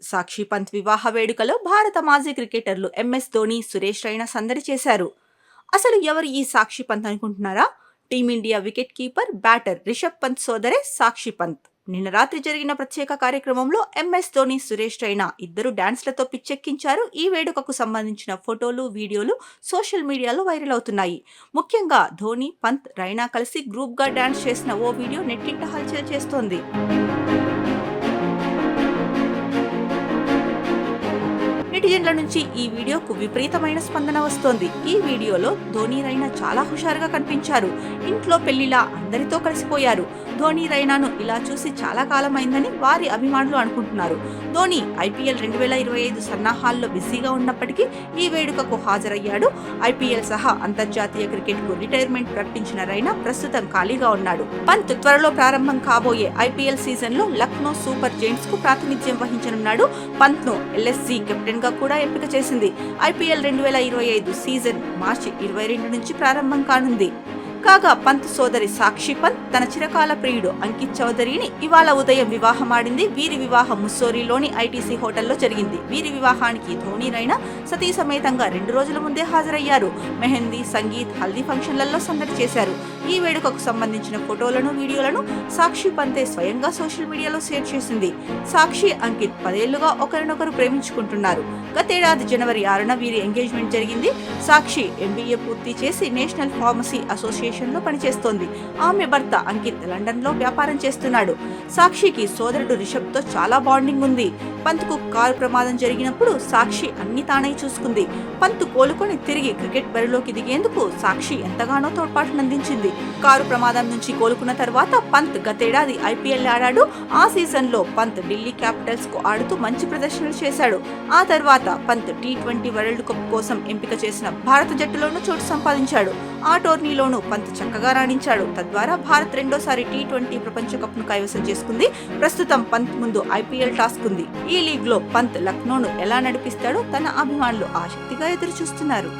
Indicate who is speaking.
Speaker 1: సాక్షి పంత్ వివాహ వేడుకలో భారత మాజీ క్రికెటర్లు ఎంఎస్ ధోని, సురేష్ రైనా సందడి చేశారు. అసలు ఎవరు ఈ సాక్షి పంత్ అనుకుంటున్నారా? Team India wicket keeper, batter Rishabh Pant సోదరే సాక్షి పంత్. నిన్న రాత్రి జరిగిన ప్రత్యేక కార్యక్రమంలో ఎంఎస్ ధోని, సురేష్ రైనా ఇద్దరు డాన్స్లతో పిచ్చెక్కించారు. ఈ వేడుకకు సంబంధించిన ఫోటోలు, వీడియోలు సోషల్ మీడియాలో వైరల్ అవుతున్నాయి. ముఖ్యంగా ధోని, పంత్, రైనా కలిసి గ్రూప్ గా డాన్స్ చేసిన ఓ వీడియో నెట్టింట హల్చల్ చేస్తోంది. నెటిజన్ల నుంచి ఈ వీడియోకు విపరీతమైన స్పందన వస్తోంది. ఈ వీడియోలో ధోని, రైనా చాలా హుషారుగా కనిపించారు. ఇంట్లో పెళ్లిలా అందరితో కలిసిపోయారు. ధోని, రైనాను ఇలా చూసి చాలా కాలమైందని వారి అభిమానులు అనుకుంటున్నారు. ధోని ఐపీఎల్ 2025 సన్నాహాల్లో బిజీగా ఉన్నప్పటికీ ఈ వేడుకకు హాజరయ్యాడు. ఐపీఎల్ సహా అంతర్జాతీయ క్రికెట్కు రిటైర్మెంట్ ప్రకటించిన రైనా ప్రస్తుతం ఖాళీగా ఉన్నాడు. పంత్ త్వరలో ప్రారంభం కాబోయే ఐపీఎల్ సీజన్లో లక్నో సూపర్ జైంట్స్ కు ప్రాతినిధ్యం వహించనున్నాడు. పంత్ ను ఎల్ఎస్జీ కెప్టెన్ గా కూడా ఎంపిక చేసింది. ఐపీఎల్ 2025 సీజన్ మార్చి 22 నుంచి ప్రారంభం కానుంది. కాగా పంత్ సోదరి సాక్షి పంత్ తన చిరకాల ప్రియుడు అంకిత్ చౌదరిని ఇవాళ ఉదయం వివాహమాడింది. వీరి వివాహం ముస్సోరీలోని ఐటీసీ హోటల్లో జరిగింది. వీరి వివాహానికి ధోని, రైనా సతీ సమేతంగా 2 రోజుల ముందే హాజరయ్యారు. మెహందీ, సంగీత్, హల్దీ ఫంక్షన్లలో సందడి చేశారు. ఈ వేడుకకు సంబంధించిన ఫోటోలను, వీడియోలను సాక్షి పంతే స్వయంగా సోషల్ మీడియాలో షేర్ చేసింది. సాక్షి, అంకిత్ 10 ఏళ్లుగా ఒకరినొకరు ప్రేమించుకుంటున్నారు. గతేడాది జనవరి 6న వీరి ఎంగేజ్మెంట్ జరిగింది. సాక్షి ఎంబీఏ పూర్తి చేసి నేషనల్ ఫార్మసీ అసోసియేషన్ లో పనిచేస్తోంది. ఆమె భర్త అంకిత్ లండన్ లో వ్యాపారం చేస్తున్నాడు. సాక్షికి సోదరుడు రిషబ్ తో చాలా బాండింగ్ ఉంది. పంత్ కు కారు ప్రమాదం జరిగినప్పుడు సాక్షి అన్ని తానై చూసుకుంది. పంత్ కోలుకొని తిరిగి క్రికెట్ బరిలోకి దిగేందుకు సాక్షి ఎంతగానో తోడ్పాటునందించింది. కారు ప్రమాదం నుంచి కోలుకున్న తర్వాత పంత్ గతేడాది ఐపీఎల్ ఆడాడు. ఆ సీజన్ లో పంత్ ఢిల్లీ క్యాపిటల్స్ కు ఆడుతూ మంచి ప్రదర్శనలు చేశాడు. ఆ తర్వాత పంత్ టీ20 వరల్డ్ కప్ కోసం ఎంపిక చేసిన భారత జట్టులోనూ చోటు సంపాదించాడు. ఆ టోర్నీలోనూ పంత్ చక్కగా రాణించాడు. తద్వారా భారత్ రెండోసారి టీ20 ప్రపంచ కప్ ను కైవసం చేసుకుంది. ప్రస్తుతం పంత్ ముందు ఐపీఎల్ టాస్క్ ఉంది. ఈ లీగ్ లో పంత్ లక్నోను ఎలా నడిపిస్తాడో తన అభిమానులు ఆసక్తిగా ఎదురు చూస్తున్నారు.